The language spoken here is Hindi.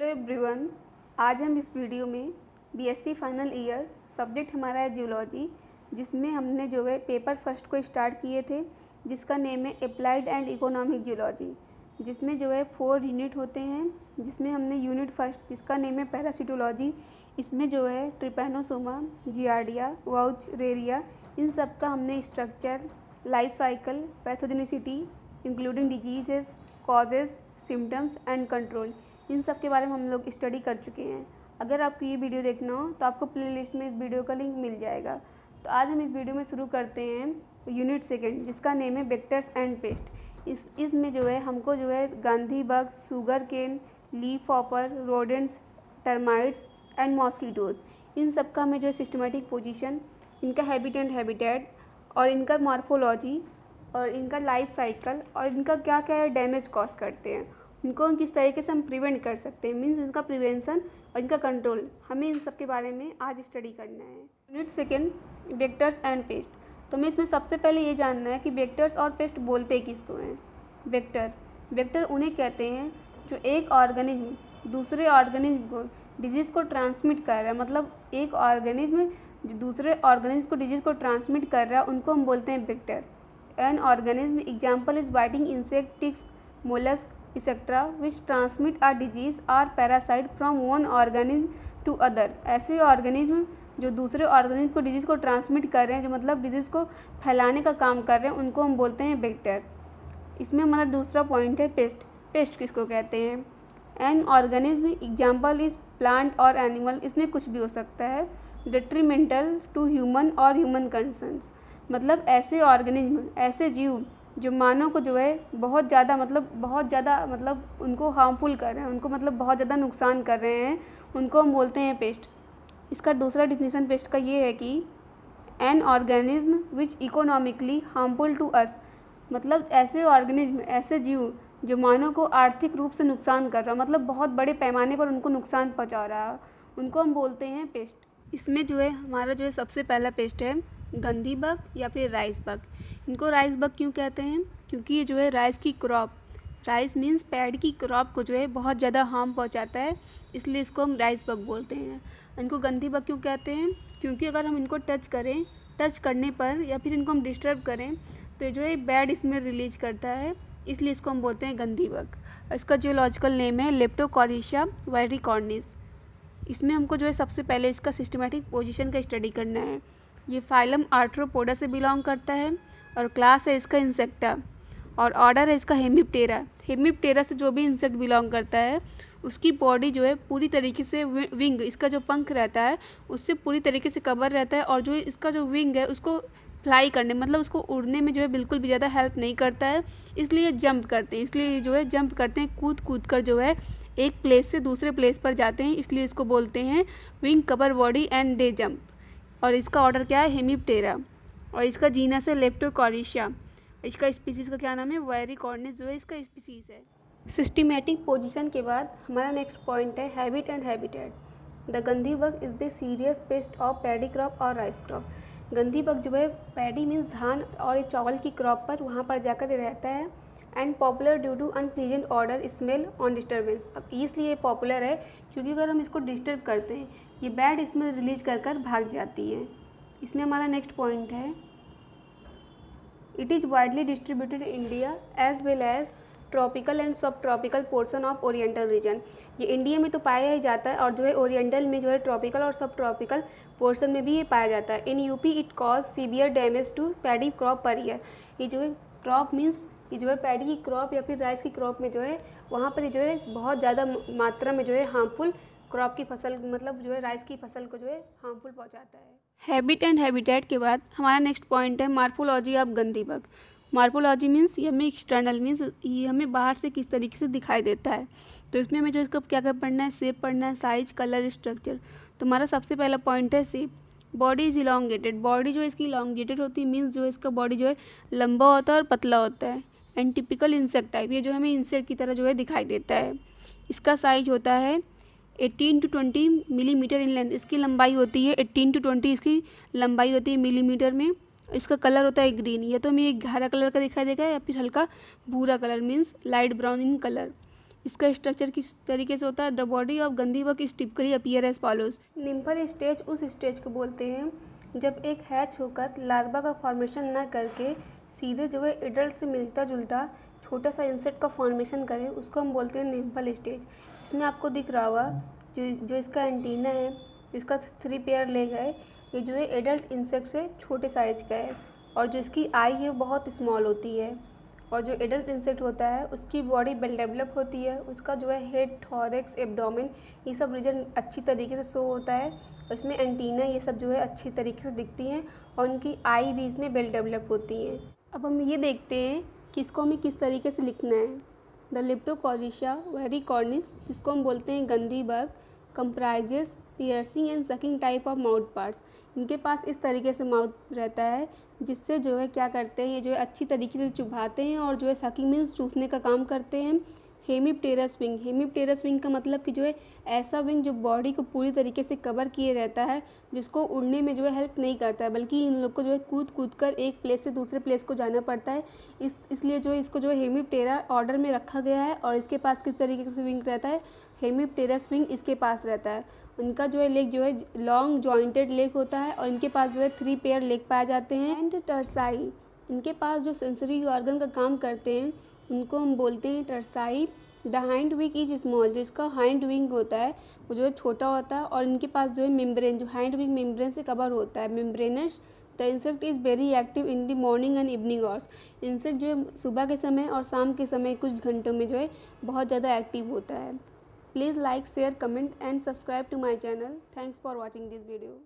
Hello everyone. आज हम इस वीडियो में बीएससी फाइनल ईयर सब्जेक्ट हमारा है जियोलॉजी, जिसमें हमने जो है पेपर फर्स्ट को स्टार्ट किए थे, जिसका नेम है अप्लाइड एंड इकोनॉमिक जियोलॉजी, जिसमें जो है 4 यूनिट होते हैं। जिसमें हमने यूनिट फर्स्ट जिसका नेम है पैरासिटोलॉजी, इसमें जो है ट्रिपैनोसोमा, जियार्डिया, वाउचरेरिया, इन सब का हमने structure, life cycle, pathogenicity including diseases, causes, symptoms and control, इन सब के बारे में हम लोग स्टडी कर चुके हैं। अगर आपको ये वीडियो देखना हो तो आपको प्लेलिस्ट में इस वीडियो का लिंक मिल जाएगा। तो आज हम इस वीडियो में शुरू करते हैं यूनिट सेकंड, जिसका नेम है वेक्टर्स एंड पेस्ट। इसमें जो है हमको जो है Gandhi bug, sugarcane, leafhopper, rodents, termites and mosquitoes, इन सब का हमें जो है सिस्टमेटिक पोजीशन, इनका हैबिट एंड हैबिटेट और इनका मॉर्फोलॉजी और इनका लाइफ साइकिल और इनका क्या क्या डैमेज कॉज करते हैं, इनको किस तरीके से हम प्रिवेंट कर सकते हैं, मीन्स इनका प्रिवेंशन और इनका कंट्रोल, हमें इन सब के बारे में आज स्टडी करना है। Unit second, vectors and paste. तो हमें इसमें सबसे पहले ये जानना है कि वेक्टर्स और पेस्ट बोलते किसको हैं। वेक्टर उन्हें कहते हैं जो एक ऑर्गेनिज्म दूसरे ऑर्गेनिज्म को डिजीज़ को ट्रांसमिट कर रहा है, मतलब एक ऑर्गेनिज्म जो दूसरे ऑर्गेनिज्म को डिजीज़ को ट्रांसमिट कर रहा है, उनको हम बोलते हैं vector. An organism example is biting insect, ticks, mollusc etc. which transmit a disease or parasite from one organism to other। ऐसे ऑर्गेनिज्म जो दूसरे ऑर्गेनिज्म को डिजीज़ को ट्रांसमिट कर रहे हैं, जो मतलब डिजीज़ को फैलाने का काम कर रहे हैं, उनको हम बोलते हैं वेक्टर। इसमें हमारा दूसरा पॉइंट है पेस्ट। पेस्ट किसको कहते हैं? N organism example is plant और एनिमल, इसमें कुछ भी हो सकता है। डेट्रीमेंटल टू ह्यूमन और ह्यूमन कंसर्न्स, मतलब ऐसे ऑर्गेनिज्म, ऐसे जीव जो मानव को जो है बहुत ज़्यादा मतलब उनको हार्मफुल कर रहे हैं, उनको मतलब बहुत ज़्यादा नुकसान कर रहे हैं, उनको हम बोलते हैं पेस्ट। इसका दूसरा डिफिनीसन पेस्ट का ये है कि an organism which economically harmful to us, मतलब ऐसे ऑर्गेनिज्म, ऐसे जीव जो मानव को आर्थिक रूप से नुकसान कर रहा है, मतलब बहुत बड़े पैमाने पर उनको नुकसान पहुँचा रहा है, उनको हम बोलते हैं पेस्ट। इसमें जो है हमारा जो है सबसे पहला पेस्ट है गंधी बग या फिर राइस बग। इनको राइस बग क्यों कहते हैं? क्योंकि ये जो है राइस की क्रॉप, राइस मीन्स पैडी की क्रॉप को जो है बहुत ज़्यादा हार्म पहुंचाता है, इसलिए इसको हम राइस बग बोलते हैं। इनको गंधी बग क्यों कहते हैं? क्योंकि अगर हम इनको टच करने पर या फिर इनको हम डिस्टर्ब करें तो जो है बैड स्मेल रिलीज करता है, इसलिए इसको हम बोलते हैं गंधी बग। इसका जियोलॉजिकल नेम है लेप्टोकोरिशिया वाइरिकॉर्निस। इसमें हमको जो है सबसे पहले इसका सिस्टमेटिक पोजीशन का स्टडी करना है। ये फाइलम आर्थ्रोपोडा से बिलोंग करता है और क्लास है इसका इंसेक्टा और ऑर्डर है इसका हेमिप्टेरा। हेमिप्टेरा से जो भी इंसेक्ट बिलोंग करता है उसकी बॉडी जो है पूरी तरीके से विंग, इसका जो पंख रहता है उससे पूरी तरीके से कवर रहता है, और जो इसका जो विंग है उसको फ्लाई करने, मतलब उसको उड़ने में जो है बिल्कुल भी ज़्यादा हेल्प नहीं करता है, इसलिए जंप करते हैं, इसलिए जो है जंप करते हैं, कूद कर जो है एक प्लेस से दूसरे प्लेस पर जाते हैं, इसलिए इसको बोलते हैं wing cover body and they jump. और इसका ऑर्डर क्या है? हेमिप्टेरा। और इसका जीनस है लेप्टोकोरिशिया। इसका स्पीसीज़ का क्या नाम है? वाइरिकॉर्निस जो है इसका स्पीसीज़ है। सिस्टमेटिक पोजीशन के बाद हमारा नेक्स्ट पॉइंट है हैबिट एंड हैबिटेट। द गंधी bug is the serious paste of paddy crop और राइस क्रॉप। गंधी बग जो है पैडी मीन्स धान और चावल की क्रॉप पर वहाँ पर जाकर रहता है, and popular due to unpleasant odour smell on disturbance. अब इसलिए पॉपुलर है क्योंकि अगर हम इसको डिस्टर्ब करते हैं ये बैड स्मेल रिलीज कर भाग जाती है। इसमें हमारा नेक्स्ट पॉइंट है it is widely distributed in India as well as tropical and sub tropical portion of oriental region. ये इंडिया में तो पाया ही जाता है और जो है ओरिएंटल में जो है ट्रॉपिकल और सब ट्रॉपिकल पोर्शन में भी ये पाया जाता है। In UP it cause severe damage to paddy crop per year. ये जो है क्रॉप मीन्स ये जो है पैडी की क्रॉप या फिर राइस की क्रॉप में जो है वहाँ पर जो है बहुत ज़्यादा मात्रा में जो है हार्मफुल क्रॉप की फसल, मतलब जो है राइस की फसल को जो है हार्मफुल पहुँचाता है। हैबिट एंड हैबिटेट के बाद हमारा नेक्स्ट पॉइंट है मॉर्फोलॉजी ऑफ गंधी बग। मॉर्फोलॉजी मीन्स ये हमें एक्सटर्नल मीन्स ये हमें बाहर से किस तरीके से दिखाई देता है, तो इसमें हमें जो इसका क्या क्या पढ़ना है, शेप पढ़ना है, साइज, कलर, स्ट्रक्चर। तो हमारा सबसे पहला पॉइंट है shape. Body is elongated. Body जो है इसकी इलोंगेटेड होती है, मीन्स जो है इसका बॉडी जो है लंबा होता है और पतला होता है। एंड टिपिकल इंसेक्ट टाइप, ये जो हमें इंसेक्ट की तरह जो है दिखाई देता है। इसका साइज होता है 18 to 20 मिलीमीटर इन लेंथ। इसकी लंबाई होती है 18 to 20, इसकी लंबाई होती है मिलीमीटर में। इसका कलर होता है ग्रीन, या तो हमें एक हरा कलर का दिखाई देगा या फिर हल्का भूरा colour means light brown in colour. इसका स्ट्रक्चर किस तरीके से होता है? The body of Gandhi bug is typically appear as follows. Nymphal stage उस स्टेज को बोलते हैं जब एक हैच होकर लार्वा का फॉर्मेशन न करके सीधे जो है एडल्ट से मिलता जुलता छोटा सा इंसेक्ट का फॉर्मेशन करे, उसको हम बोलते हैं निम्फल स्टेज। इसमें आपको दिख रहा होगा जो इसका एंटीना है, इसका 3 पेयर लेग है, ये जो है एडल्ट इंसेक्ट से छोटे साइज का है। और जो इसकी आई है वो बहुत स्मॉल होती है। और जो एडल्ट इंसेक्ट होता है उसकी बॉडी वेल डेवलप होती है, उसका जो है हेड, थॉरैक्स, एब्डोमेन ये सब रीजन अच्छी तरीके से शो होता है। इसमें एंटीना ये सब जो है अच्छी तरीके से दिखती हैं और उनकी आई भी इसमें वेल डेवलप होती हैं। अब हम ये देखते हैं कि इसको हमें किस तरीके से लिखना है। द लिप्टोकॉरिशिया वेरिकॉर्निस, जिसको हम बोलते हैं गंधी bug, comprises piercing and sucking type of mouth parts. इनके पास इस तरीके से माउथ रहता है जिससे जो है क्या करते हैं, ये जो है अच्छी तरीके से चुभाते हैं और जो है सकिंग मीन्स चूसने का काम करते हैं। हेमिप्टेरस विंग, हेमिप्टेरस विंग का मतलब कि जो है ऐसा विंग जो बॉडी को पूरी तरीके से कवर किए रहता है, जिसको उड़ने में जो है हेल्प नहीं करता है, बल्कि इन लोग को जो है कूद कूद कर एक प्लेस से दूसरे प्लेस को जाना पड़ता है। इसलिए जो है इसको जो है हेमिप्टेरा ऑर्डर में रखा गया है। और इसके पास किस तरीके से विंग रहता है? हेमिप्टेरस विंग इसके पास रहता है। उनका जो है लेग जो है लॉन्ग जॉइंटेड लेग होता है और इनके पास जो है 3 पेयर लेग पाए जाते हैं। एंड टर्साई, इनके पास जो सेंसरी ऑर्गन का काम करते हैं उनको हम बोलते हैं tarsi. The hind wing is small, जिसका हाइंड विंग होता है वो जो है छोटा होता है। और इनके पास जो है मेम्ब्रेन, जो हाइंड विंग मेम्ब्रेन से कवर होता है, membranes. The insect is very active in the morning and evening hours. Insect जो है सुबह के समय और शाम के समय कुछ घंटों में जो है बहुत ज़्यादा एक्टिव होता है। Please like, share, comment and subscribe to my channel. Thanks for watching this video.